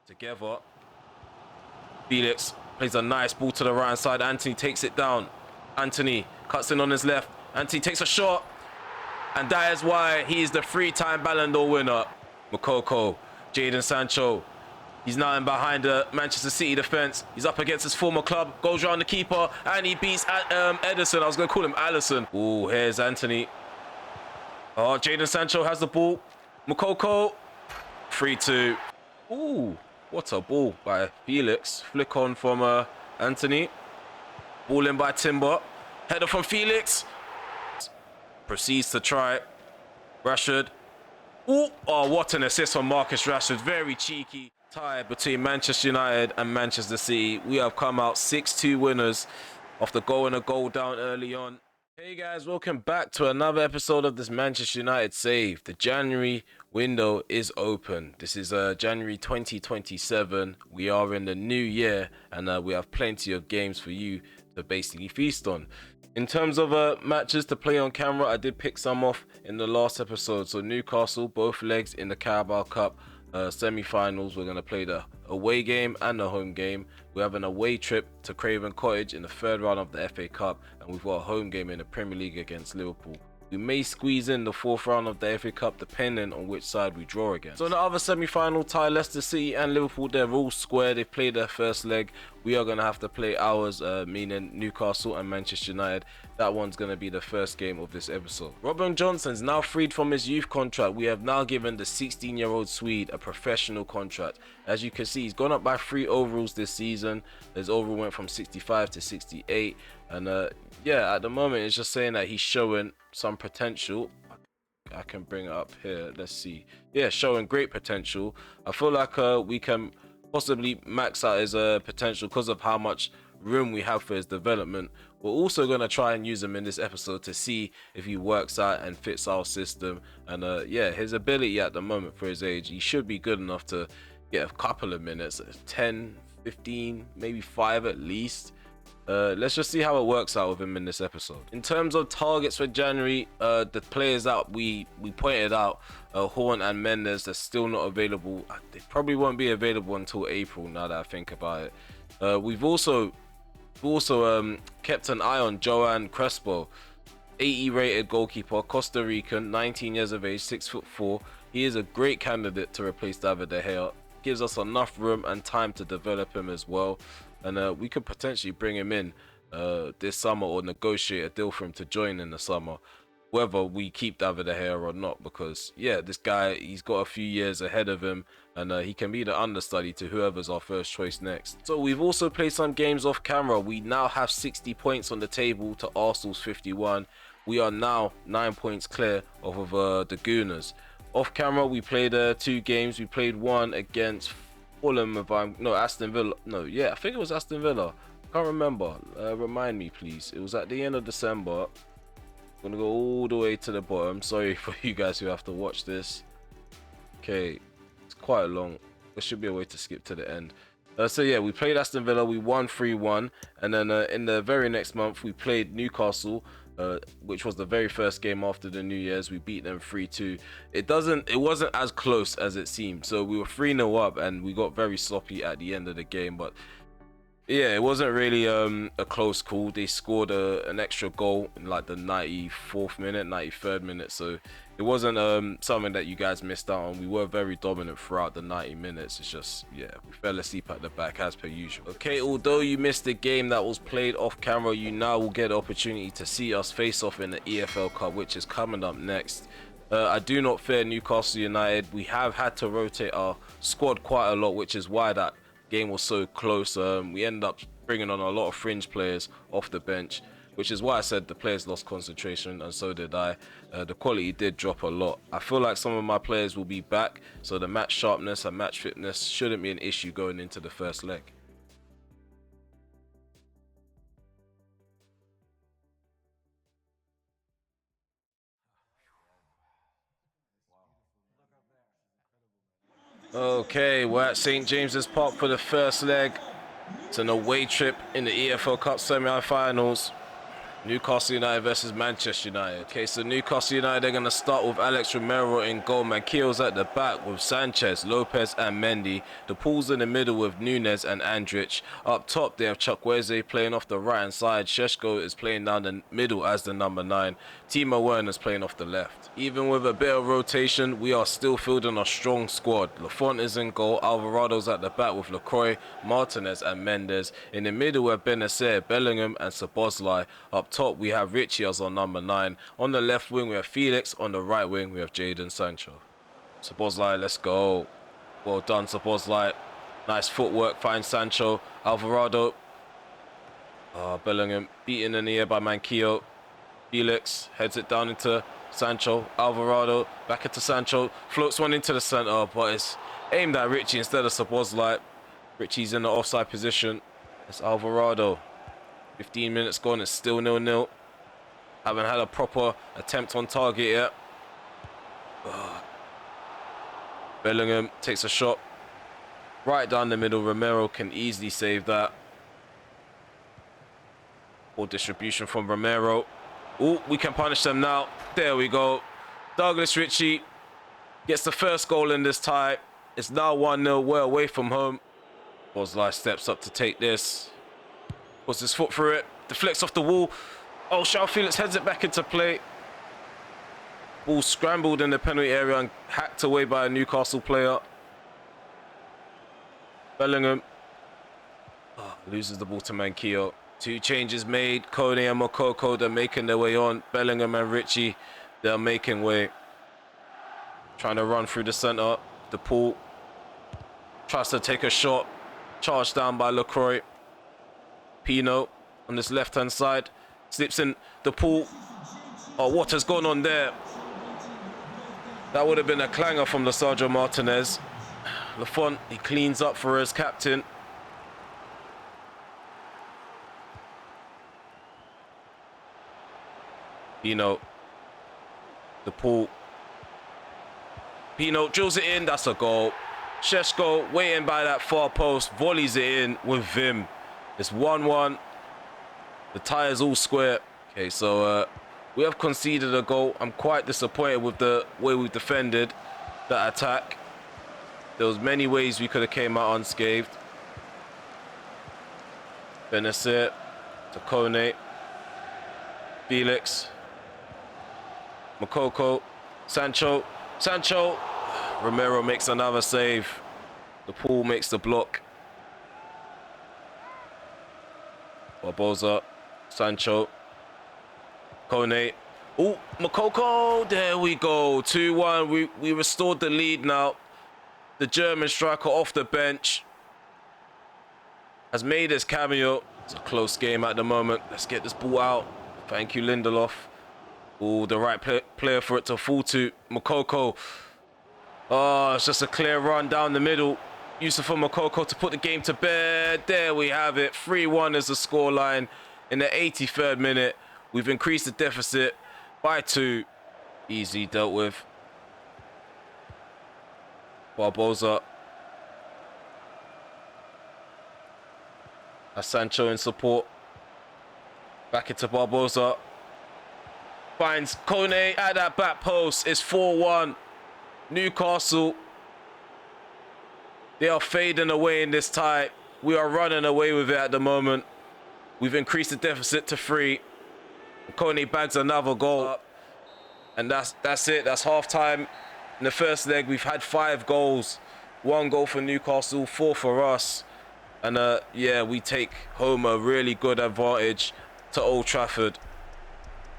Together. Felix plays a nice ball to the right side. Anthony takes it down. Anthony cuts in on his left. Anthony takes a shot. And that is why he is the 3-time Ballon d'Or winner. Moukoko, Jadon Sancho. He's now in behind the Manchester City defence. He's up against his former club. Goes round the keeper. And he beats Ederson. I was going to call him Alisson. Ooh, here's Anthony. Oh, Jadon Sancho has the ball. Moukoko. 3-2. Ooh, what a ball by Felix. Flick on from Anthony. Ball in by Timber. Header from Felix. Proceeds to try. Rashford. Ooh, oh, what an assist from Marcus Rashford. Very cheeky. Tie between Manchester United and Manchester City. We have come out 6-2 winners after going a goal down early on. Hey guys, welcome back to another episode of this Manchester United save. The January window is open. This is January 2027. We are in the new year and we have plenty of games for you to basically feast on. In terms of matches to play on camera, I did pick some off in the last episode. So Newcastle, both legs in the Carabao Cup semi-finals. We're going to play the away game and the home game. We have an away trip to Craven Cottage in the third round of the FA Cup, and we've got a home game in the Premier League against Liverpool. We may squeeze in the fourth round of the FA Cup depending on which side we draw against. So in the other semi-final tie, Leicester City and Liverpool, they're all square. They've played their first leg. We are going to have to play ours, meaning Newcastle and Manchester United. That one's going to be the first game of this episode. Robin Johnson's now freed from his youth contract. We have now given the 16-year-old Swede a professional contract. As you can see, he's gone up by 3 overalls this season. His overall went from 65 to 68. And yeah, at the moment, it's just saying that he's showing some potential. I can bring it up here. Let's see. Yeah, showing great potential. I feel like we can possibly max out his potential because of how much room we have for his development. We're also going to try and use him in this episode to see if he works out and fits our system. And yeah, his ability at the moment for his age, he should be good enough to get a couple of minutes, 10, 15, maybe 5 at least. Let's just see how it works out with him in this episode. In terms of targets for January, the players that we pointed out, Horn and Mendes, they're still not available. They probably won't be available until April, now that I think about it. We've also kept an eye on Joan Crespo, 80 rated goalkeeper, Costa Rican, 19 years of age, 6'4". He is a great candidate to replace David De Gea. Gives us enough room and time to develop him as well. And we could potentially bring him in this summer or negotiate a deal for him to join in the summer, whether we keep David De Gea or not, because yeah, this guy, he's got a few years ahead of him, and he can be the understudy to whoever's our first choice next. So we've also played some games off camera. We now have 60 points on the table to Arsenal's 51. We are now 9 points clear off of the Gooners. Off camera, we played 2 games. We played one against Fulham, Aston Villa. No, yeah, I think it was Aston Villa. Can't remember. Remind me, please. It was at the end of December. I'm gonna go all the way to the bottom. Sorry for you guys who have to watch this. Okay, it's quite long. There should be a way to skip to the end. So yeah, we played Aston Villa. We won 3-1, and then in the very next month we played Newcastle, which was the very first game after the New Year's. We beat them 3-2. It wasn't as close as it seemed. So we were 3-0 up, and we got very sloppy at the end of the game. But yeah, it wasn't really a close call. They scored an extra goal in like the 94th minute, 93rd minute. So it wasn't something that you guys missed out on. We were very dominant throughout the 90 minutes. It's just, yeah, we fell asleep at the back as per usual. Okay, although you missed the game that was played off camera, you now will get the opportunity to see us face off in the EFL Cup, which is coming up next. I do not fear Newcastle United. We have had to rotate our squad quite a lot, which is why that game was so close. We ended up bringing on a lot of fringe players off the bench, which is why I said the players lost concentration, and so did I. The quality did drop a lot. I feel like some of my players will be back, so the match sharpness and match fitness shouldn't be an issue going into the first leg. Okay, we're at St. James's Park for the first leg. It's an away trip in the EFL Cup semi-finals. Newcastle United versus Manchester United. Okay, so Newcastle United, they're going to start with Alex Romero in goal. Manquillo's at the back with Sanchez, Lopez and Mendy. The pool's in the middle with Nunes and Andrich. Up top, they have Chukwueze playing off the right-hand side. Šeško is playing down the middle as the number 9. Timo Werner's playing off the left. Even with a bit of rotation, we are still fielding a strong squad. Lafont is in goal. Alvarado's at the back with Lacroix, Martinez and Mendes. In the middle, we have Benacer, Bellingham and Szoboszlai. Up top, we have Richie as our number 9. On the left wing, we have Felix. On the right wing, we have Jadon Sancho. Szoboszlai, let's go. Well done, Szoboszlai. Nice footwork, finds Sancho. Alvarado. Bellingham beaten in the air by Manquillo. Felix heads it down into Sancho. Alvarado back into Sancho. Floats one into the centre, but it's aimed at Richie instead of Szoboszlai. Richie's in the offside position. It's Alvarado. 15 minutes gone, it's still 0-0. Haven't had a proper attempt on target yet. Bellingham takes a shot right down the middle. Romero can easily save that. Poor distribution from Romero. Oh, we can punish them now. There we go. Douglas Ritchie gets the first goal in this tie. It's now 1-0. We're away from home. Boslai steps up to take this. Puts his foot through it. Deflects off the wall. Oh, João Felix heads it back into play. Ball scrambled in the penalty area and hacked away by a Newcastle player. Bellingham loses the ball to Manquillo. 2 changes made. Kone and Moukoko, they're making their way on. Bellingham and Richie, they're making way. Trying to run through the centre. The pool tries to take a shot. Charged down by Lacroix. Pino on this left-hand side. Slips in the pool. Oh, what has gone on there? That would have been a clanger from Lisandro Martinez. Lafont, he cleans up for his captain. Pino. The pool. Pino drills it in. That's a goal. Šeško waiting by that far post. Volleys it in with Vim. It's 1-1. The tie is all square. Okay, so we have conceded a goal. I'm quite disappointed with the way we defended that attack. There was many ways we could have came out unscathed. Benacer to Kone. Felix. Moukoko. Sancho. Sancho. Romero makes another save. The pool makes the block. Barbosa. Sancho. Kone. Oh, Moukoko. There we go. 2-1. We restored the lead now. The German striker off the bench has made his cameo. It's a close game at the moment. Let's get this ball out. Thank you, Lindelof. Oh, the right player for it to fall to. Moukoko. Oh, it's just a clear run down the middle. Youssoufa Moukoko to put the game to bed. There we have it. 3-1 is the scoreline in the 83rd minute. We've increased the deficit by 2. Easy dealt with. Barbosa. Sancho in support. Back into Barbosa. Finds Kone at that back post. It's 4-1. Newcastle. They are fading away in this tie. We are running away with it at the moment. We've increased the deficit to 3. Kone bags another goal. And that's it. That's half-time. In the first leg, we've had 5 goals. 1 goal for Newcastle, 4 for us. And yeah, we take home a really good advantage to Old Trafford.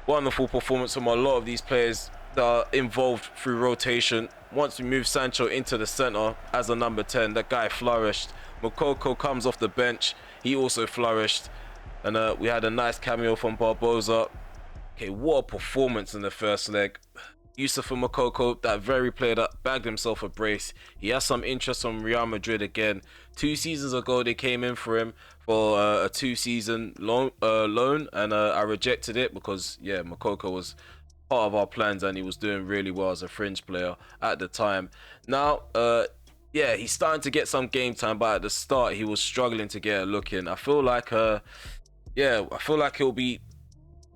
Wonderful performance from a lot of these players that are involved through rotation. Once we move Sancho into the centre as a number 10, that guy flourished. Moukoko comes off the bench. He also flourished. And we had a nice cameo from Barbosa. Okay, what a performance in the first leg. Youssoufa Moukoko, that very player that bagged himself a brace. He has some interest from Real Madrid again. 2 seasons ago, they came in for him for a 2-season loan, and I rejected it because, yeah, Moukoko was part of our plans and he was doing really well as a fringe player at the time. Now, yeah, he's starting to get some game time, but at the start, he was struggling to get a look in. I feel like, yeah, I feel like he'll be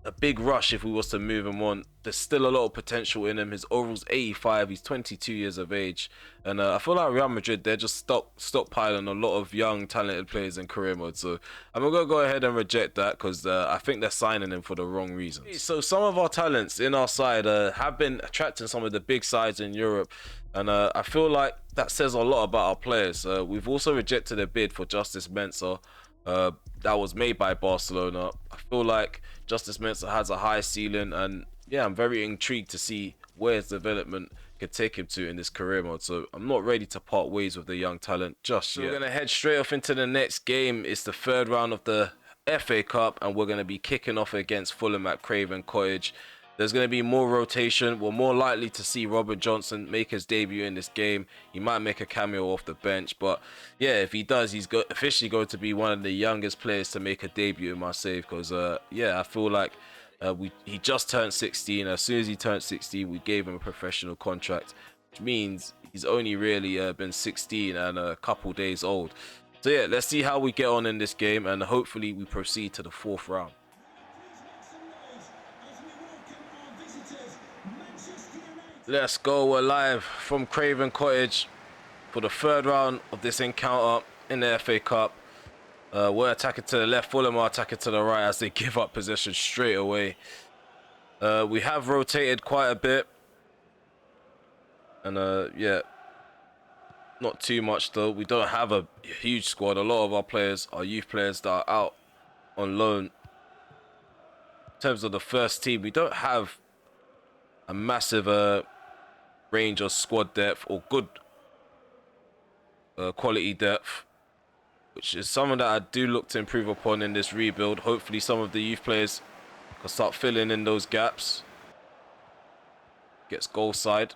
a big rush if we was to move him on. There's still a lot of potential in him. His overall's 85. He's 22 years of age, and I feel like Real Madrid, they're just stockpiling a lot of young, talented players in career mode. So I'm gonna go ahead and reject that because I think they're signing him for the wrong reasons. So some of our talents in our side have been attracting some of the big sides in Europe, and I feel like that says a lot about our players. We've also rejected a bid for Justice Mensah. That was made by Barcelona. I feel like Justice Mensah has a high ceiling, and yeah, I'm very intrigued to see where his development could take him to in this career mode. So I'm not ready to part ways with the young talent just yet. We're gonna head straight off into the next game. It's the third round of the FA Cup, and we're gonna be kicking off against Fulham at Craven Cottage. There's going to be more rotation. We're more likely to see Robert Johnson make his debut in this game. He might make a cameo off the bench. But yeah, if he does, he's officially going to be one of the youngest players to make a debut in my save. Because yeah, I feel like he just turned 16. As soon as he turned 16, we gave him a professional contract, which means he's only really been 16 and a couple days old. So yeah, let's see how we get on in this game, and hopefully we proceed to the fourth round. Let's go, we're live from Craven Cottage for the third round of this encounter in the FA Cup. We're attacking to the left, Fulham are attacking to the right as they give up possession straight away. We have rotated quite a bit. And yeah, not too much though. We don't have a huge squad. A lot of our players are youth players that are out on loan. In terms of the first team, we don't have a massive range of squad depth or good quality depth, which is something that I do look to improve upon in this rebuild. Hopefully some of the youth players can start filling in those gaps. Gets goal side.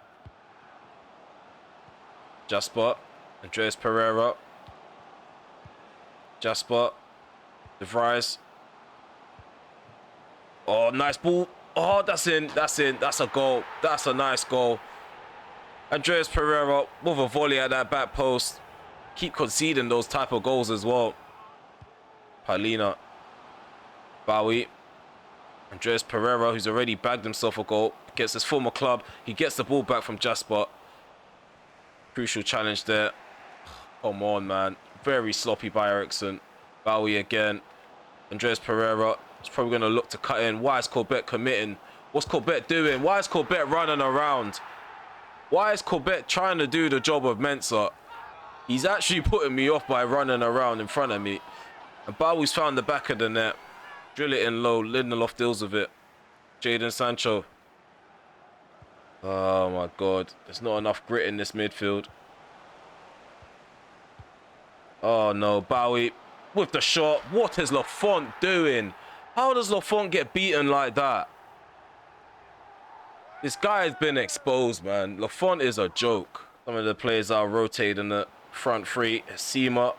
Jasper, Andreas Pereira, Jasper, De Vries. Oh, nice ball. Oh, that's in, that's a goal. That's a nice goal. Andreas Pereira with a volley at that back post. Keep conceding those type of goals as well. Paulina, Bowie, Andreas Pereira, who's already bagged himself a goal, gets his former club. He gets the ball back from Jasper. Crucial challenge there. Come on, man. Very sloppy by Eriksson. Bowie again. Andreas Pereira is probably going to look to cut in. Why is Corbett committing? What's Corbett doing? Why is Corbett running around? Why is Corbett trying to do the job of Mensah? He's actually putting me off by running around in front of me. And Bowie's found the back of the net. Drill it in low. Lindelof deals with it. Jadon Sancho. Oh my God. There's not enough grit in this midfield. Oh no. Bowie with the shot. What is Lafont doing? How does Lafont get beaten like that? This guy has been exposed, man. Lafont is a joke. Some of the players are rotating the front three. Sema.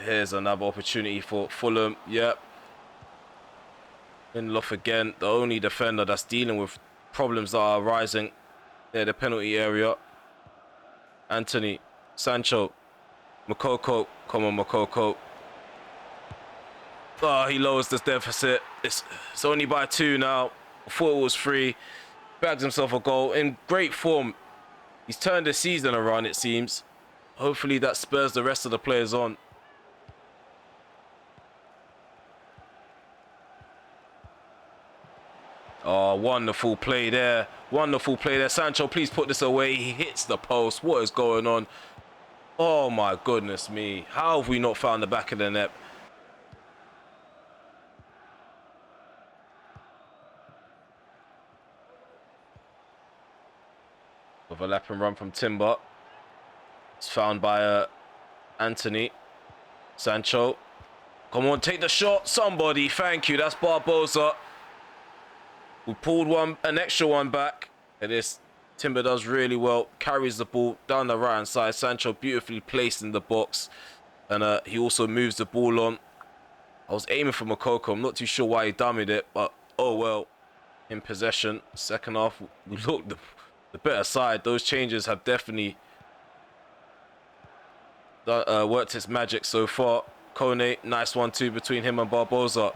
Here's another opportunity for Fulham. Yep. Lindelof again. The only defender that's dealing with problems that are rising near the penalty area. Anthony. Sancho. Moukoko. Come on, Moukoko. Oh, he lowers this deficit. It's only by 2 now. I thought it was 3. Bags himself a goal in great form. He's turned the season around, it seems. Hopefully that spurs the rest of the players on. Oh, wonderful play there. Wonderful play there. Sancho, please put this away. He hits the post. What is going on? Oh my goodness me. How have we not found the back of the net? Overlap and run from Timber. It's found by Anthony. Sancho. Come on, take the shot. Somebody, thank you. That's Barbosa. We pulled an extra one back. And this Timber does really well. Carries the ball down the right hand side. Sancho beautifully placed in the box. And he also moves the ball on. I was aiming for Moukoko. I'm not too sure why he dummied it. But oh well. In possession. Second half, we looked the better side. Those changes have definitely worked its magic so far. Kone, nice 1-2 between him and Barbosa.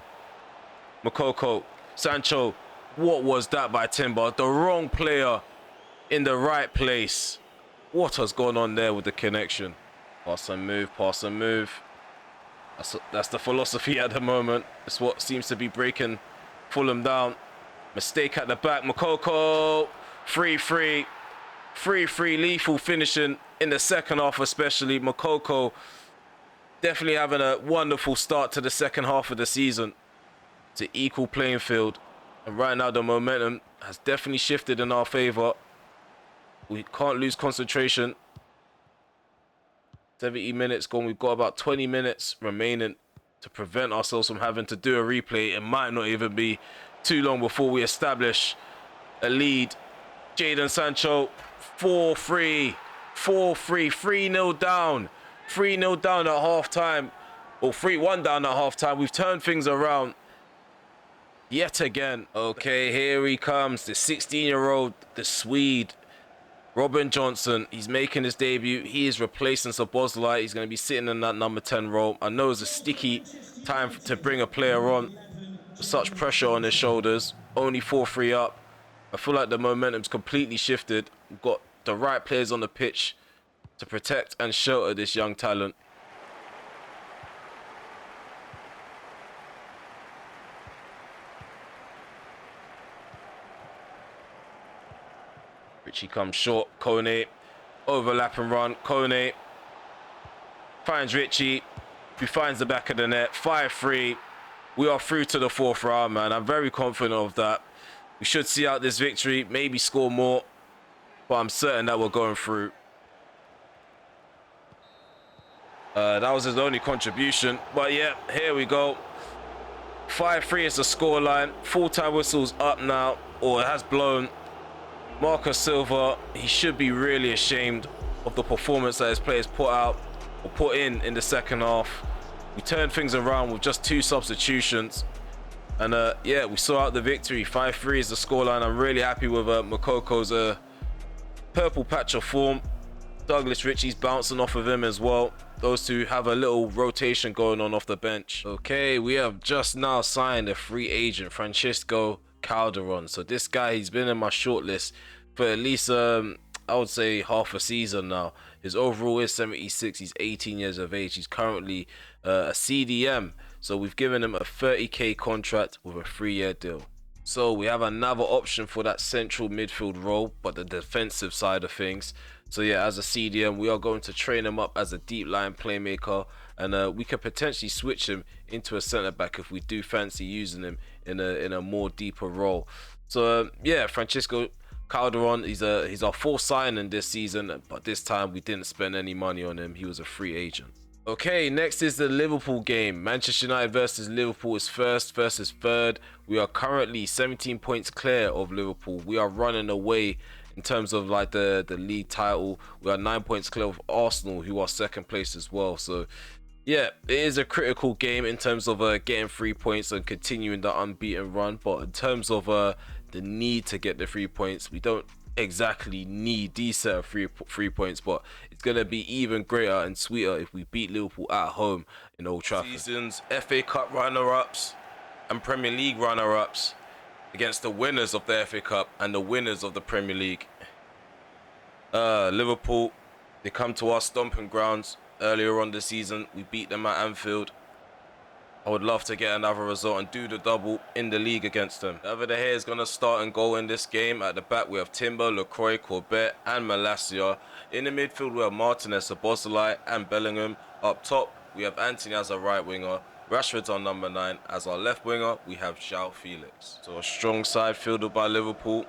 Moukoko, Sancho, what was that by Timber? The wrong player in the right place. What has gone on there with the connection? Pass and move, pass and move. That's the philosophy at the moment. It's what seems to be breaking Fulham down. Mistake at the back. Moukoko, free, lethal finishing in the second half especially. Moukoko definitely having a wonderful start to the second half of the season. It's an equal playing field. And right now the momentum has definitely shifted in our favour. We can't lose concentration. 70 minutes gone. We've got about 20 minutes remaining to prevent ourselves from having to do a replay. It might not even be too long before we establish a lead. Jadon Sancho, 4-3, 3-0 down. 3-0 down at half-time. Or 3-1 down at half-time. We've turned things around yet again. Okay, here he comes. The 16-year-old, the Swede. Robin Johnson, he's making his debut. He is replacing Szoboszlai. He's going to be sitting in that number 10 role. I know it's a sticky time to bring a player on with such pressure on his shoulders. Only 4-3 up. I feel like the momentum's completely shifted. We've got the right players on the pitch to protect and shelter this young talent. Richie comes short. Kone, overlap and run. Kone finds Richie, who finds the back of the net. 5-3. We are through to the fourth round, man. I'm very confident of that. We should see out this victory, maybe score more, but I'm certain that we're going through. That was his only contribution, but yeah, here we go. 5-3 is the scoreline. Full-time whistle's up now, or it has blown. Marcus Silva, he should be really ashamed of the performance that his players put in the second half. We turned things around with just 2 substitutions. And yeah, we saw out the victory. 5-3 is the scoreline. I'm really happy with Moukoko's purple patch of form. Douglas Ritchie's bouncing off of him as well. Those two have a little rotation going on off the bench. Okay, we have just now signed a free agent, Francisco Calderon. So this guy, he's been in my shortlist for at least I would say half a season now. His overall is 76. He's 18 years of age. He's currently a CDM, so we've given him a 30k contract with a 3-year deal. So we have another option for that central midfield role, but the defensive side of things. So yeah, as a CDM, we are going to train him up as a deep line playmaker, and we could potentially switch him into a centre back if we do fancy using him in a more deeper role. So yeah, Francisco Calderon, he's our fourth signing this season, but this time we didn't spend any money on him. He was a free agent. Okay, next is the Liverpool game. Manchester United versus Liverpool is first versus third. We are currently 17 points clear of Liverpool. We are running away in terms of like the league title. We are 9 points clear of Arsenal, who are second place as well. So yeah, it is a critical game in terms of getting 3 points and continuing the unbeaten run. But in terms of the need to get the 3 points, we don't exactly need these set of three points, but it's going to be even greater and sweeter if we beat Liverpool at home in Old Trafford. Seasons FA Cup runner-ups and Premier League runner-ups against the winners of the FA Cup and the winners of the Premier League. Liverpool, they come to our stomping grounds earlier on this season. We beat them at Anfield. I would love to get another result and do the double in the league against them. Over the hair is going to start and goal in this game. At the back, we have Timber, Lacroix, Corbett, and Malacia. In the midfield, we have Martinez, Szoboszlai, and Bellingham. Up top, we have Anthony as our right winger. Rashford's on number 9. As our left winger, we have João Felix. So a strong side fielded by Liverpool,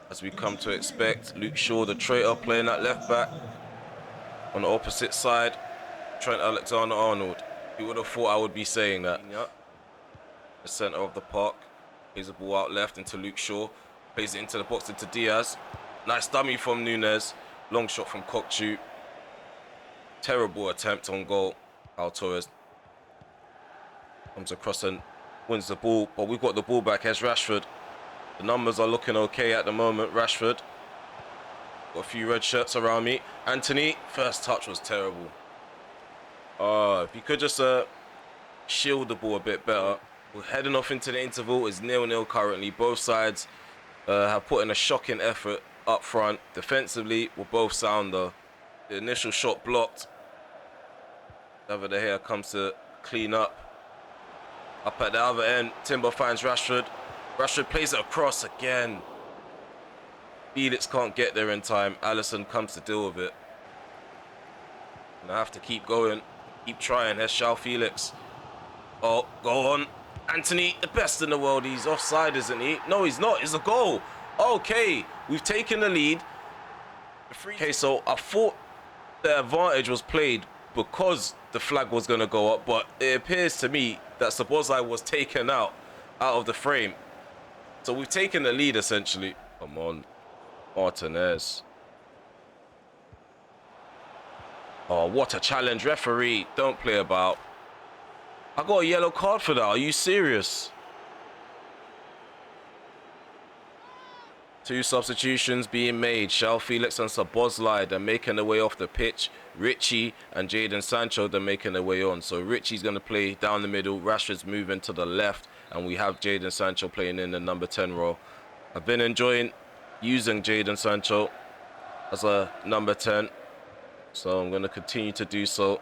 as we come to expect. Luke Shaw, the traitor, playing at left back. On the opposite side, Trent Alexander-Arnold. Who would have thought I would be saying that? The centre of the park. Plays the ball out left into Luke Shaw. Plays it into the box into Diaz. Nice dummy from Nunes. Long shot from Kokchu. Terrible attempt on goal. Al Torres comes across and wins the ball. But we've got the ball back. Here's Rashford. The numbers are looking okay at the moment. Rashford. Got a few red shirts around me. Anthony. First touch was terrible. If he could just shield the ball a bit better. We're heading off into the interval. It's 0-0 currently. Both sides have put in a shocking effort up front. Defensively, we're both sound though. The initial shot blocked. David De Gea comes to clean up. Up at the other end, Timber finds Rashford. Rashford plays it across again. Felix can't get there in time. Alisson comes to deal with it. And I have to keep going. Keep trying. There's João Felix. Oh, go on. Anthony, the best in the world. He's offside, isn't he? No, he's not. It's a goal. Okay, we've taken the lead. Okay, so I thought the advantage was played because the flag was going to go up, but it appears to me that Szoboszlai was taken out of the frame. So we've taken the lead, essentially. Come on, Martinez. Oh, what a challenge. Referee, don't play about. I got a yellow card for that. Are you serious? 2 substitutions being made. João Felix and Szoboszlai, they're making their way off the pitch. Richie and Jadon Sancho, they're making their way on. So Richie's going to play down the middle. Rashford's moving to the left. And we have Jadon Sancho playing in the number 10 role. I've been enjoying using Jadon Sancho as a number 10. So I'm going to continue to do so.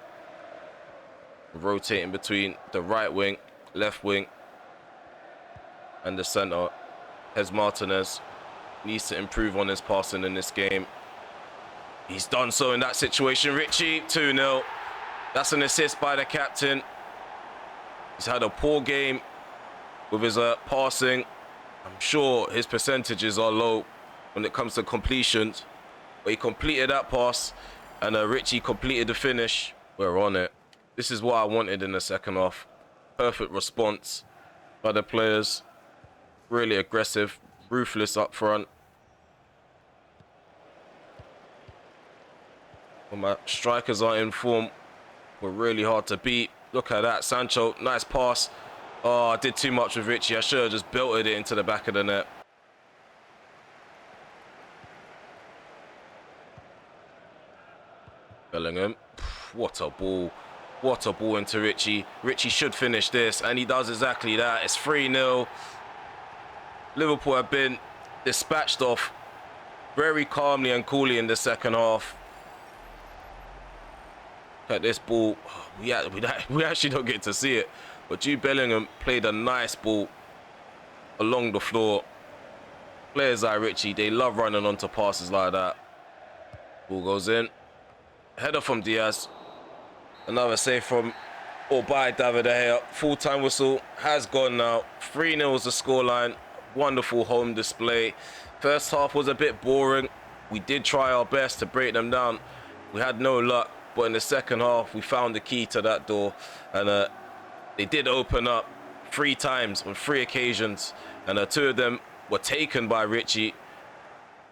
Rotating between the right wing, left wing, and the centre. Hez Martinez needs to improve on his passing in this game. He's done so in that situation. Richie, 2-0. That's an assist by the captain. He's had a poor game with his passing. I'm sure his percentages are low when it comes to completions. But he completed that pass, and Richie completed the finish. We're on it. This is what I wanted in the second half. Perfect response by the players. Really aggressive, ruthless up front. When my strikers are in form, we're really hard to beat. Look at that, Sancho, nice pass. Oh, I did too much with Richie. I should have just belted it into the back of the net. Bellingham, what a ball. What a ball into Richie. Richie should finish this, and he does exactly that. It's 3-0. Liverpool have been dispatched off very calmly and coolly in the second half. Look at this ball. We actually don't get to see it, but Jude Bellingham played a nice ball along the floor. Players like Richie, they love running onto passes like that. Ball goes in. Header from Diaz. Another save from or by David De Gea. Full-time whistle has gone now. 3-0 is the scoreline. Wonderful home display. First half was a bit boring. We did try our best to break them down. We had no luck, but in the second half, we found the key to that door. And they did open up 3 times on 3 occasions. And 2 of them were taken by Richie.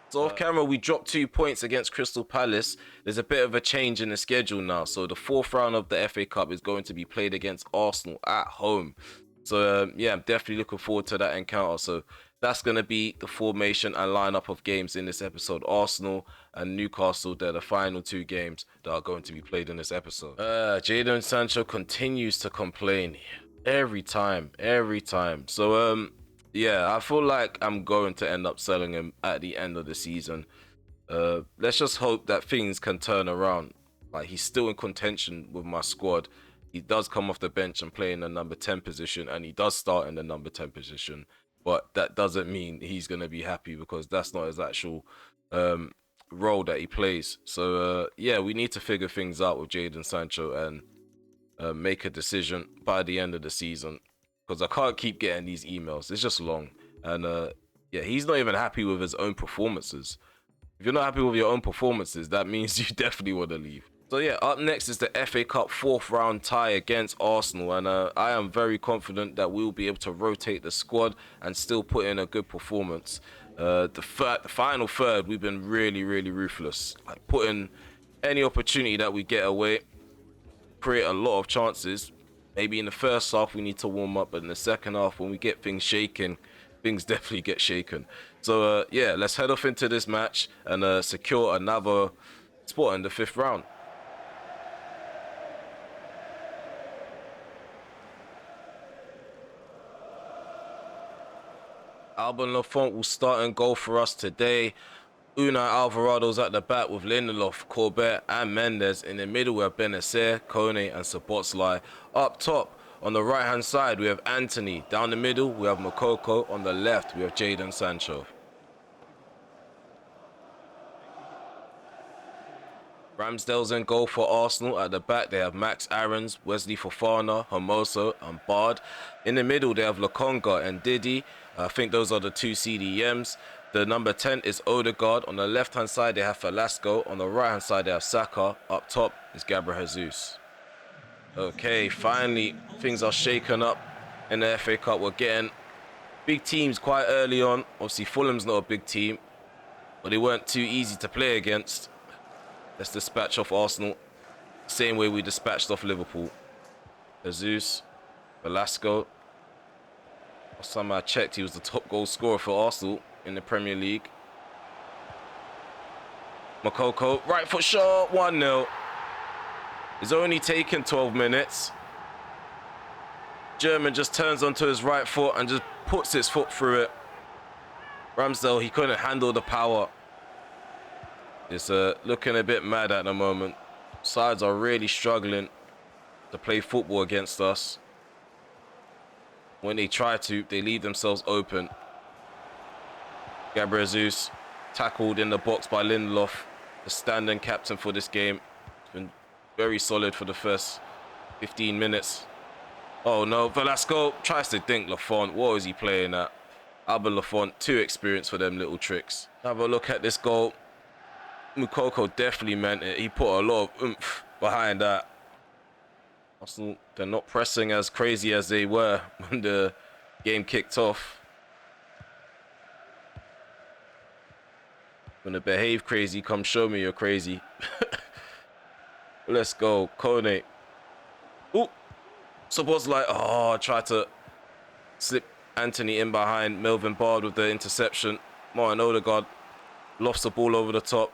So off camera, we dropped 2 points against Crystal Palace. There's a bit of a change in the schedule now. So the 4th round of the FA Cup is going to be played against Arsenal at home. So yeah, I'm definitely looking forward to that encounter. So that's going to be the formation and lineup of games in this episode. Arsenal and Newcastle, they're the final 2 games that are going to be played in this episode. Jadon Sancho continues to complain every time. So yeah, I feel like I'm going to end up selling him at the end of the season. Let's just hope that things can turn around. Like, he's still in contention with my squad. He does come off the bench and play in the number 10 position, and he does start in the number 10 position. But that doesn't mean he's going to be happy, because that's not his actual role that he plays. So yeah, we need to figure things out with Jadon Sancho and make a decision by the end of the season. Because I can't keep getting these emails. It's just long. And yeah, he's not even happy with his own performances. If you're not happy with your own performances, that means you definitely want to leave. So yeah, up next is the FA Cup 4th round tie against Arsenal. And I am very confident that we'll be able to rotate the squad and still put in a good performance. The final third, we've been really ruthless. Like, putting any opportunity that we get away, create a lot of chances. Maybe in the first half we need to warm up, but in the second half, when we get things shaking, things definitely get shaken. So yeah, let's head off into this match and secure another spot in the 5th round. Alban Lafont will start and goal for us today. Unai Alvarado's at the back with Lindelof, Corbett and Mendes. In the middle we have Benacer, Kone and Szoboszlai. Up top on the right hand side we have Anthony. Down the middle we have Moukoko. On the left we have Jadon Sancho. Ramsdale's in goal for Arsenal. At the back they have Max Aarons, Wesley Fofana, Hermoso and Bard. In the middle they have Lokonga and Didi. I think those are the two CDMs. The number 10 is Odegaard. On the left hand side they have Velasco. On the right hand side they have Saka. Up top is Gabriel Jesus. Okay, finally things are shaken up in the FA Cup. We're getting big teams quite early on. Obviously Fulham's not a big team, but they weren't too easy to play against. Let's dispatch off Arsenal same way we dispatched off Liverpool. Jesus, Velasco. Last time I checked, he was the top goal scorer for Arsenal in the Premier League. Moukoko, right foot shot, 1-0. It's only taken 12 minutes. German just turns onto his right foot and just puts his foot through it. Ramsdale, he couldn't handle the power. It's looking a bit mad at the moment. Sides are really struggling to play football against us. When they try to, they leave themselves open. Gabriel Jesus tackled in the box by Lindelof, the standing captain for this game. It's been very solid for the first 15 minutes. Oh no, Velasco tries to dink Lafont. What was he playing at? Alban Lafont, too experienced for them little tricks. Have a look at this goal. Moukoko definitely meant it. He put a lot of oomph behind that. Arsenal, they're not pressing as crazy as they were when the game kicked off. When to behave crazy, come show me you're crazy. Let's go, Kone. Ooh, Szoboszlai. Oh, tried to slip Anthony in behind. Melvin Bard with the interception. Martin Odegaard lofts the ball over the top.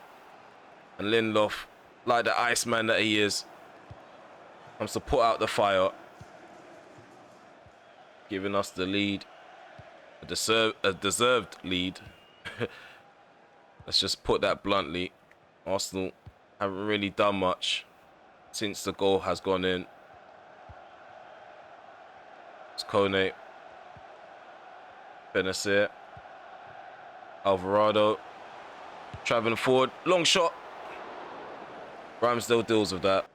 And Lindelof, like the Iceman that he is, comes to put out the fire. Giving us the lead. A deserved lead. Let's just put that bluntly. Arsenal haven't really done much since the goal has gone in. It's Kone. Benacer. Alvarado. Travelling forward. Long shot. Ramsdale deals with that.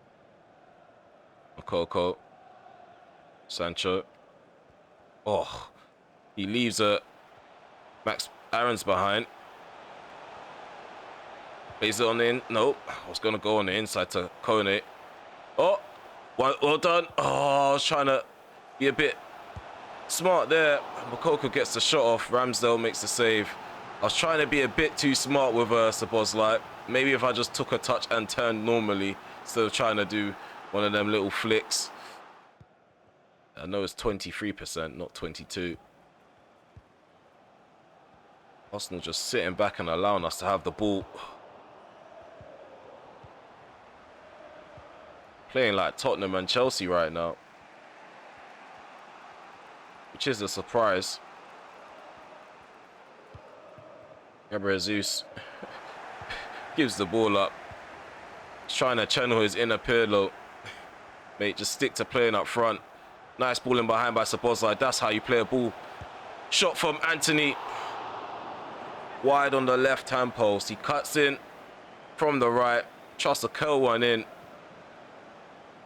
Moukoko. Sancho. Oh. He leaves Max Aarons behind. Plays it on the in. Nope. I was going to go on the inside to Kone. Oh. Well done. Oh, I was trying to be a bit smart there. Moukoko gets the shot off. Ramsdale makes the save. I was trying to be a bit too smart with Szoboszlai. Maybe if I just took a touch and turned normally instead of trying to do one of them little flicks. I know it's 23%, not 22%. Arsenal just sitting back and allowing us to have the ball. Playing like Tottenham and Chelsea right now, which is a surprise. Gabriel Jesus gives the ball up. He's trying to channel his inner Pirlo. Mate, just stick to playing up front. Nice ball in behind by Szoboszlai. That's how you play a ball. Shot from Anthony. Wide on the left-hand post. He cuts in from the right. Tries to curl one in.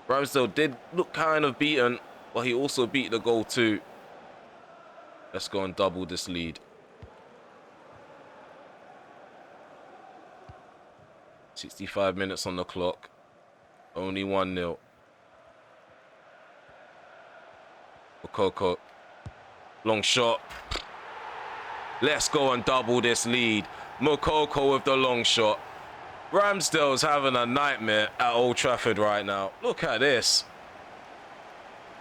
Ramsdale did look kind of beaten, but he also beat the goal too. Let's go and double this lead. 65 minutes on the clock. Only 1-0. Moukoko. Long shot. Let's go and double this lead. Moukoko with the long shot. Ramsdale's having a nightmare at Old Trafford right now. Look at this.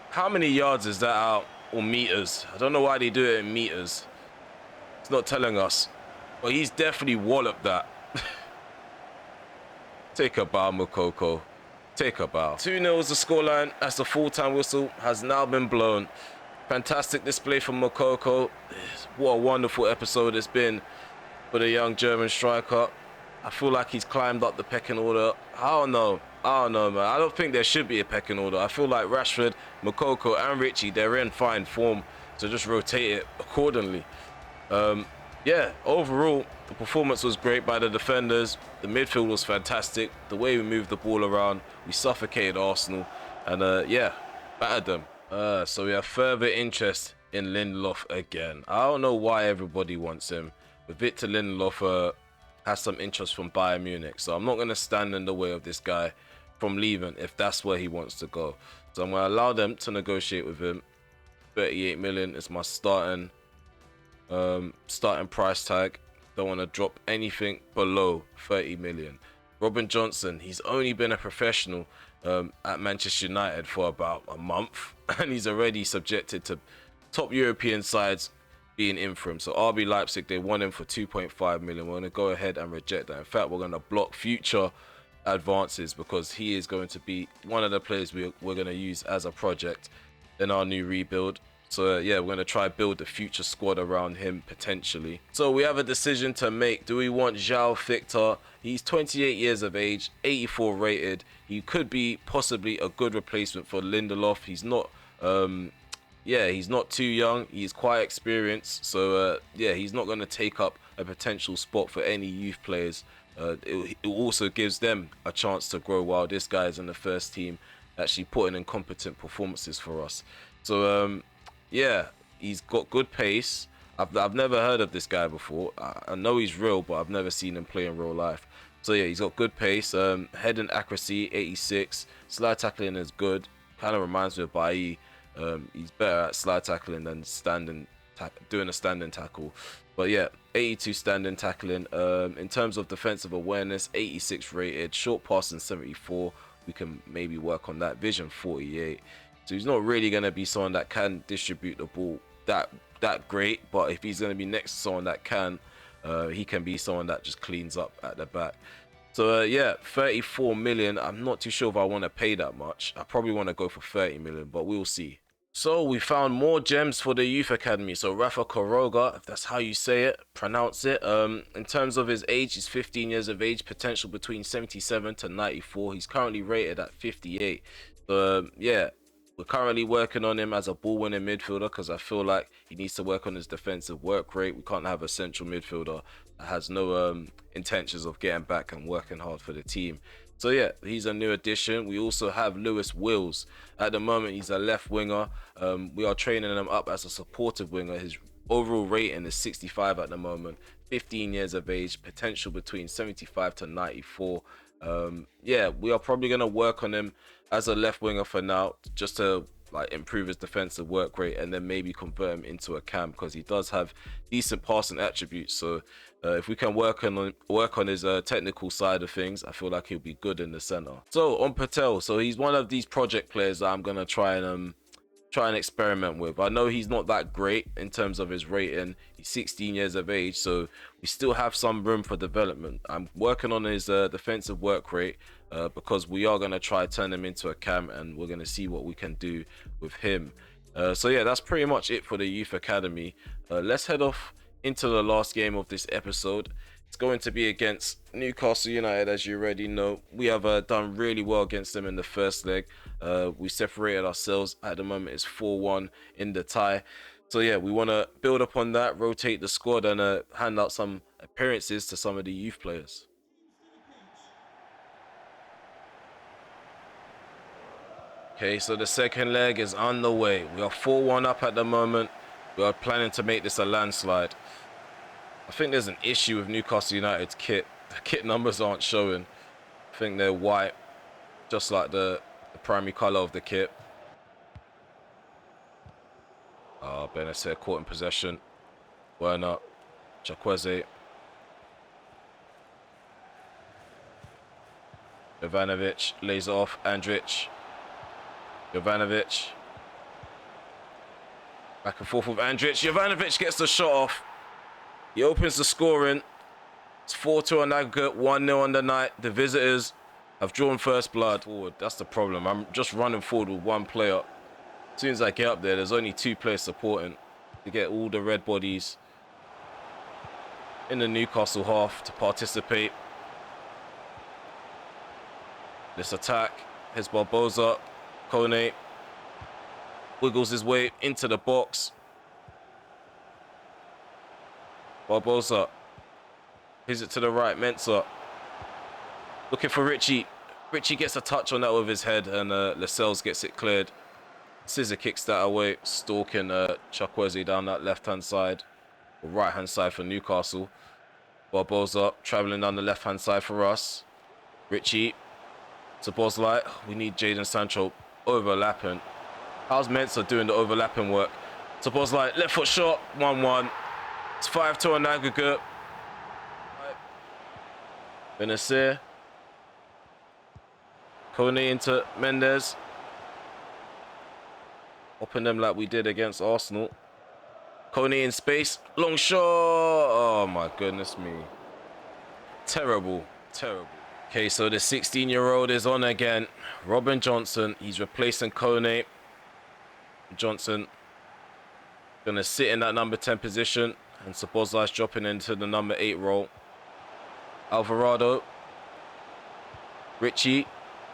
How many yards is that out? Or meters? I don't know why they do it in meters. It's not telling us. But he's definitely walloped that. Take a bow, Moukoko. Take a bow. 2-0 is the scoreline as the full-time whistle has now been blown. Fantastic display from Moukoko. What a wonderful episode it's been for the young German striker. I feel like he's climbed up the pecking order. I don't know, man. I don't think there should be a pecking order. I feel like Rashford, Moukoko, and Richie, they're in fine form, so just rotate it accordingly. Yeah, overall, the performance was great by the defenders. The midfield was fantastic. The way we moved the ball around, we suffocated Arsenal, and yeah, battered them. So we have further interest in Lindelof again. I don't know why everybody wants him, but Victor Lindelof has some interest from Bayern Munich, so I'm not going to stand in the way of this guy from leaving if that's where he wants to go. So I'm going to allow them to negotiate with him. 38 million is my starting price tag. Don't want to drop anything below 30 million. Robin Johnson, he's only been a professional at Manchester United for about a month, and he's already subjected to top European sides being in for him. So RB Leipzig, they want him for 2.5 million. We're going to go ahead and reject that. In fact, we're going to block future advances because he is going to be one of the players we're going to use as a project in our new rebuild. So yeah, we're going to try build the future squad around him potentially. So we have a decision to make. Do we want João Victor? He's 28 years of age, 84 rated. He could be possibly a good replacement for Lindelof. He's not he's not too young. He's quite experienced. So yeah, he's not going to take up a potential spot for any youth players. It also gives them a chance to grow while this guy is in the first team, actually putting in competent performances for us. So yeah, he's got good pace. I've never heard of this guy before. I know he's real, but I've never seen him play in real life. So yeah, he's got good pace. Head and accuracy, 86. Slide tackling is good. Kind of reminds me of Bailly. He's better at slide tackling than doing a standing tackle. But yeah, 82 standing tackling. In terms of defensive awareness, 86 rated. Short passing, 74. We can maybe work on that. Vision, 48. So he's not really going to be someone that can distribute the ball that great. But if he's going to be next to someone that can, he can be someone that just cleans up at the back. So yeah, 34 million. I'm not too sure if I want to pay that much. I probably want to go for 30 million, but we'll see. So we found more gems for the youth academy. So Rafa Quiroga, if that's how you say it, pronounce it. In terms of his age, he's 15 years of age, potential between 77 to 94. He's currently rated at 58. Yeah, we're currently working on him as a ball-winning midfielder because I feel like he needs to work on his defensive work rate. We can't have a central midfielder that has no intentions of getting back and working hard for the team. So yeah, he's a new addition. We also have Lewis Wills. At the moment, he's a left winger. We are training him up as a supportive winger. His overall rating is 65 at the moment. 15 years of age, potential between 75 to 94. Yeah, we are probably going to work on him as a left winger for now, just to like improve his defensive work rate and then maybe convert him into a cam because he does have decent passing attributes. So if we can work on his technical side of things, I feel like he'll be good in the center. So on Patel, so he's one of these project players that I'm gonna try and experiment with. I know he's not that great in terms of his rating. He's 16 years of age, so we still have some room for development. I'm working on his defensive work rate because we are going to try turn him into a cam and we're going to see what we can do with him. So yeah, that's pretty much it for the youth academy. Let's head off into the last game of this episode. It's going to be against Newcastle United, as you already know. We have done really well against them in the first leg. We separated ourselves. At the moment, it's 4-1 in the tie. So yeah, we want to build upon that, rotate the squad, and hand out some appearances to some of the youth players. Okay, so the second leg is on the way. We are 4-1 up at the moment. We are planning to make this a landslide. I think there's an issue with Newcastle United's kit. The kit numbers aren't showing. I think they're white, just like the primary colour of the kit. Benacer caught in possession. Werner, Chakweze. Jovanovic lays it off. Andrich. Jovanovic. Back and forth with Andrich. Jovanovic gets the shot off. He opens the scoring. It's 4-2 on aggregate, 1-0 on the night. The visitors have drawn first blood. Forward, that's the problem. I'm just running forward with one player. As soon as I get up there, there's only 2 players supporting to get all the red bodies in the Newcastle half to participate. This attack, here's Barbosa, Kone wiggles his way into the box. Barbosa, here's it to the right, Mensah. Looking for Richie. Richie gets a touch on that with his head, and Lascelles gets it cleared. Scissor kicks that away, stalking Chukwueze down that left-hand side, or right-hand side for Newcastle. Barbosa travelling down the left-hand side for us. Richie to Bosley. We need Jadon Sancho overlapping. How's Mensah doing the overlapping work? To Bosley, left foot shot, 1-1. It's 5-2 on aggregate. Benacer. Kone into Mendes. Open them like we did against Arsenal. Kone in space. Long shot. Oh my goodness me. Terrible. Terrible. Okay, so the 16-year-old is on again. Robin Johnson. He's replacing Kone. Johnson gonna sit in that number 10 position. And Szoboszlai's dropping into the number 8 role. Alvarado. Richie.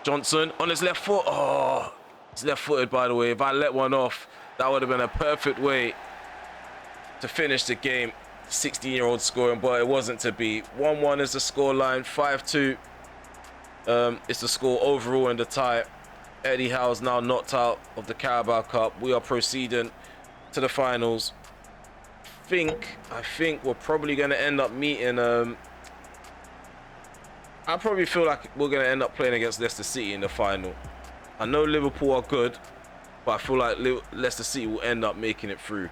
Johnson on his left foot. Oh, he's left-footed, by the way. If I let one off, that would have been a perfect way to finish the game. 16-year-old scoring, but it wasn't to be. 1-1 is the scoreline. 5-2 is the score overall in the tie. Eddie Howe's now knocked out of the Carabao Cup. We are proceeding to the finals. I think we're probably going to end up meeting... I probably feel like we're going to end up playing against Leicester City in the final. I know Liverpool are good, but I feel like Leicester City will end up making it through.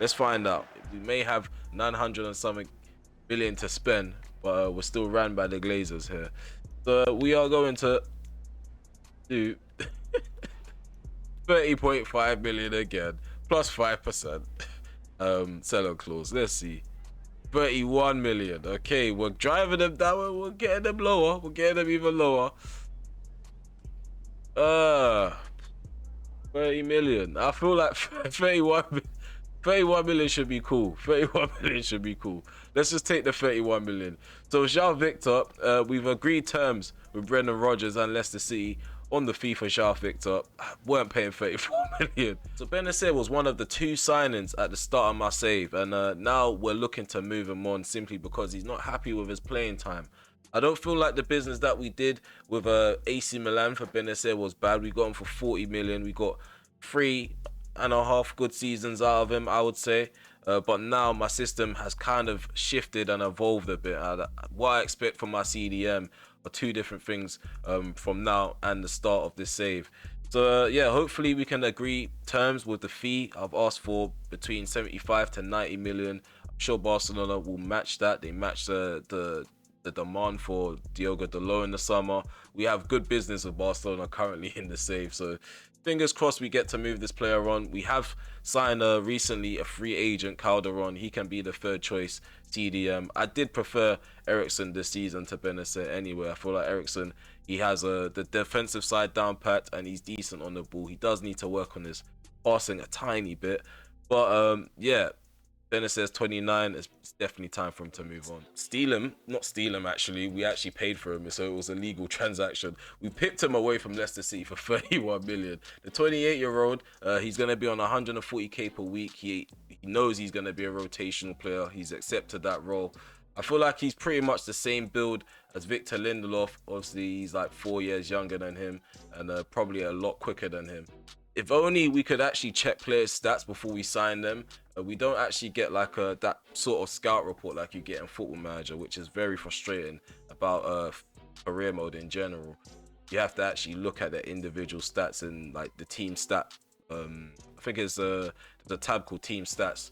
Let's find out. We may have 900 and something billion to spend, but we're still ran by the Glazers here. So we are going to do 30.5 million again, plus 5% sell-on clause. Let's see. 31 million. Okay, we're driving them down. We're getting them lower. We're getting them even lower. 30 million. I feel like 31 million should be cool. 31 million should be cool. Let's just take the 31 million. So, João Victor, we've agreed terms with Brendan Rodgers and Leicester City on the FIFA. João Victor weren't paying 34 million. So Benacer was one of the 2 signings at the start of my save, and now we're looking to move him on simply because he's not happy with his playing time. I don't feel like the business that we did with AC Milan for Benacer was bad. We got him for 40 million. We got 3.5 good seasons out of him, I would say. But now my system has kind of shifted and evolved a bit. What I expect from my CDM are 2 different things from now and the start of this save. So yeah, hopefully we can agree terms with the fee. I've asked for between 75 to 90 million. I'm sure Barcelona will match that. They match the demand for Diogo Dalot in the summer. We have good business with Barcelona currently in the save. So fingers crossed we get to move this player on. We have signed recently a free agent, Calderon. He can be the 3rd choice CDM. I did prefer Eriksen this season to Benacer anyway. I feel like Eriksen, he has the defensive side down pat and he's decent on the ball. He does need to work on his passing a tiny bit. But yeah, Benacer's 29. It's definitely time for him to move on. Not steal him actually. We actually paid for him, so it was a legal transaction. We picked him away from Leicester City for 31 million. The 28-year-old, he's going to be on 140k per week. He knows he's going to be a rotational player. He's accepted that role. I feel like he's pretty much the same build as Victor Lindelof. Obviously, he's like 4 years younger than him and probably a lot quicker than him. If only we could actually check players' stats before we sign them. We don't actually get like that sort of scout report like you get in Football Manager, which is very frustrating about career mode in general. You have to actually look at their individual stats and like the team stat. I think there's a tab called Team Stats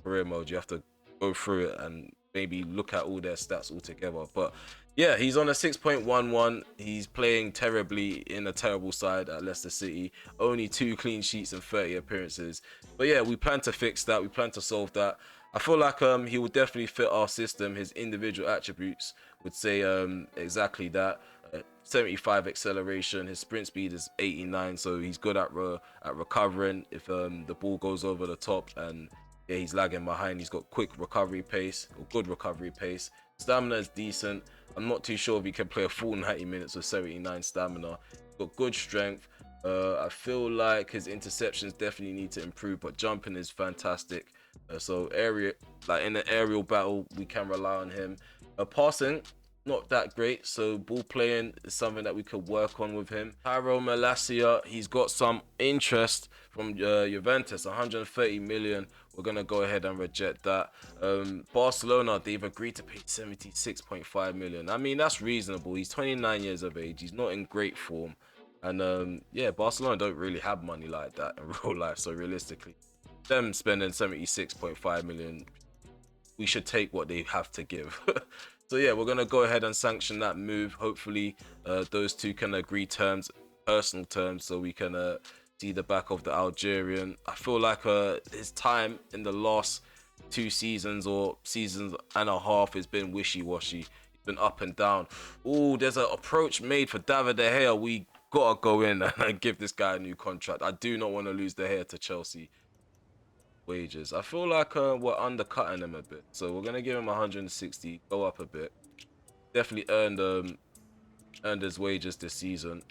career mode. You have to go through it and maybe look at all their stats all together. But yeah, he's on a 6.11. He's playing terribly in a terrible side at Leicester City. Only 2 clean sheets and 30 appearances. But yeah, we plan to fix that. We plan to solve that. I feel like he will definitely fit our system. His individual attributes would say exactly that. 75 acceleration. His sprint speed is 89, so he's good at recovering if the ball goes over the top, and yeah, he's lagging behind. He's got quick recovery pace, or good recovery pace. Stamina is decent. I'm not too sure if he can play a full 90 minutes with 79 stamina. He's got good strength. I feel like his interceptions definitely need to improve, but jumping is fantastic. So in an aerial battle, we can rely on him. Passing, not that great, so ball playing is something that we could work on with him. RemelHD, he's got some interest from Juventus, 130 million. We're gonna go ahead and reject that. Barcelona, they've agreed to pay 76.5 million. I mean, that's reasonable. He's 29 years of age. He's not in great form, and yeah, Barcelona don't really have money like that in real life. So realistically, them spending 76.5 million, we should take what they have to give. So yeah, we're gonna go ahead and sanction that move. Hopefully those two can agree terms, personal terms, so we can see the back of the Algerian. I feel like his time in the last 2 seasons or seasons and a half has been wishy-washy. He's been up and down. Oh, there's an approach made for David De Gea. We gotta go in and give this guy a new contract. I do not want to lose De Gea to Chelsea. Wages, I feel like we're undercutting him a bit, so we're gonna give him 160, go up a bit. Definitely earned his wages this season,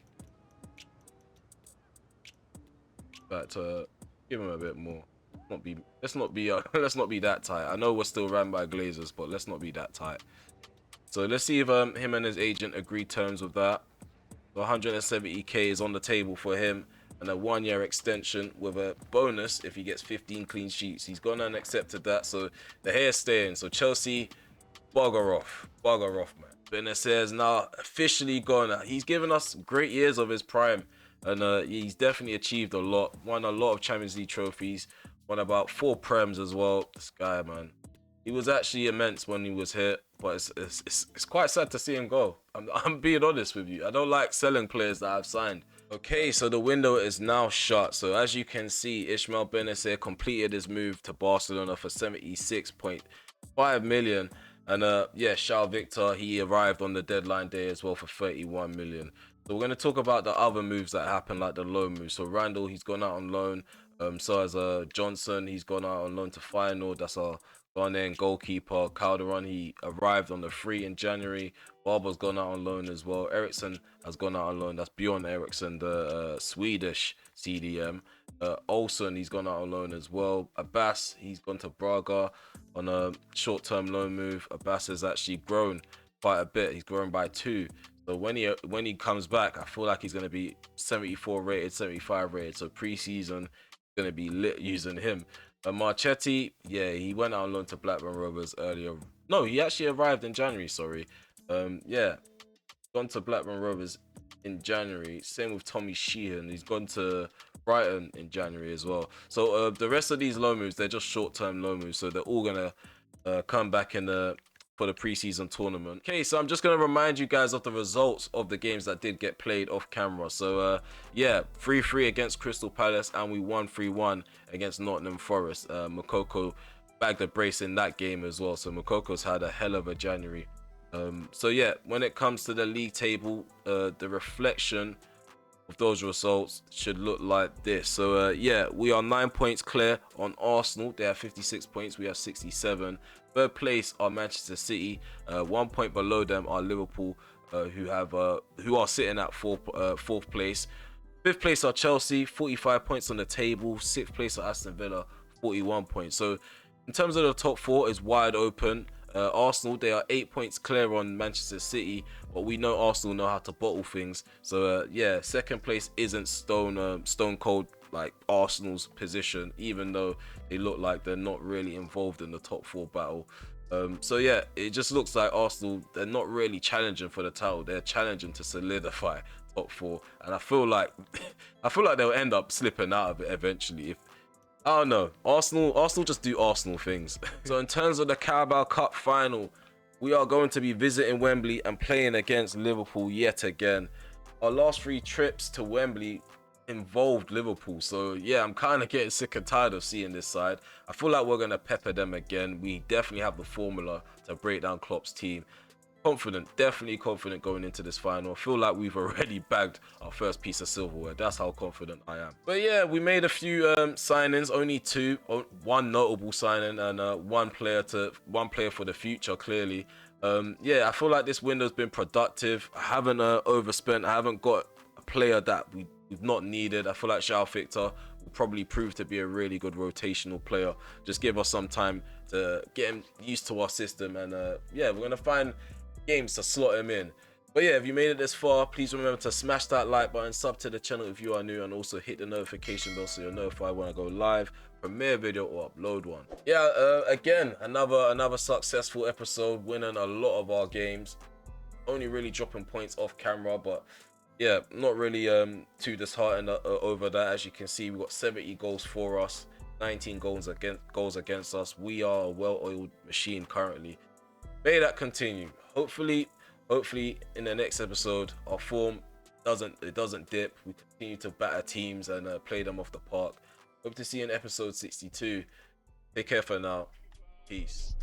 but give him a bit more. Let's not be let's not be that tight. I know we're still ran by Glazers, but let's not be that tight. So let's see if him and his agent agree terms with that. So 170k is on the table for him, and a 1-year extension with a bonus if he gets 15 clean sheets. He's gone and accepted that, so the hair's staying. So Chelsea, bugger off, man. Benitez now officially gone. He's given us great years of his prime, and he's definitely achieved a lot. Won a lot of Champions League trophies, won about 4 Prems as well. This guy, man, he was actually immense when he was here, but it's quite sad to see him go. I'm being honest with you. I don't like selling players that I've signed. Okay, so the window is now shut. So as you can see, Ismael Benitez completed his move to Barcelona for 76.5 million. And yeah, Charles Victor, he arrived on the deadline day as well for 31 million. So we're going to talk about the other moves that happened, like the loan moves. So Randall, he's gone out on loan. So has Johnson, he's gone out on loan to Feyenoord. That's our Ghanaian goalkeeper. Calderon, he arrived on the free in January. Barber's gone out on loan as well. Eriksson has gone out on loan. That's Bjorn Eriksson, the Swedish CDM. Olsen, he's gone out on loan as well. Abbas, he's gone to Braga on a short-term loan move. Abbas has actually grown quite a bit. He's grown by 2. So when he comes back, I feel like he's going to be 74 rated, 75 rated. So pre-season, going to be lit using him. Marchetti, yeah, he went out on loan to Blackburn Rovers earlier. No, he actually arrived in January, sorry. Yeah, gone to Blackburn Rovers in January. Same with Tommy Sheehan. He's gone to Brighton in January as well. So the rest of these loan moves, they're just short-term loan moves. So they're all going to come back in for the preseason tournament. Okay, so I'm just going to remind you guys of the results of the games that did get played off camera. So yeah, 3-3 against Crystal Palace, and we won 3-1 against Nottingham Forest. Moukoko bagged a brace in that game as well. So Moukoko's had a hell of a January. So yeah, when it comes to the league table, the reflection of those results should look like this. So yeah, we are 9 points clear on Arsenal. They have 56 points, we have 67. Third place are Manchester City. 1 point below them are Liverpool, who are sitting at fourth place. Fifth place are Chelsea, 45 points on the table. Sixth place are Aston Villa, 41 points. So in terms of the top 4, is wide open. Arsenal, they are 8 points clear on Manchester City, but we know Arsenal know how to bottle things. So yeah, second place isn't stone cold like Arsenal's position, even though they look like they're not really involved in the top 4 battle. So yeah, it just looks like Arsenal, they're not really challenging for the title. They're challenging to solidify top 4, and I feel like they'll end up slipping out of it eventually. If I don't know, Arsenal just do Arsenal things. So in terms of the Carabao Cup final, we are going to be visiting Wembley and playing against Liverpool yet again. Our last 3 trips to Wembley involved Liverpool, so yeah, I'm kind of getting sick and tired of seeing this side. I feel like we're going to pepper them again. We definitely have the formula to break down Klopp's team. confident, definitely confident going into this final. I feel like we've already bagged our first piece of silverware. That's how confident I am. But yeah, we made a few signings, only two, one notable signing and one player for the future, clearly. Yeah, I feel like this window's been productive. I haven't overspent. I haven't got a player that we've not needed. I feel like João Victor will probably prove to be a really good rotational player. Just give us some time to get him used to our system, and yeah, we're gonna find games to slot him in. But yeah, if you made it this far, please remember to smash that like button, sub to the channel if you are new, and also hit the notification bell so you're notified when I go live, premiere video, or upload one. Yeah, again, another successful episode, winning a lot of our games. Only really dropping points off camera, but yeah, not really too disheartened over that. As you can see, we've got 70 goals for us, 19 goals against us. We are a well-oiled machine currently. May that continue. Hopefully in the next episode our form doesn't dip. We continue to batter teams and play them off the park. Hope to see you in episode 62. Take care for now. Peace.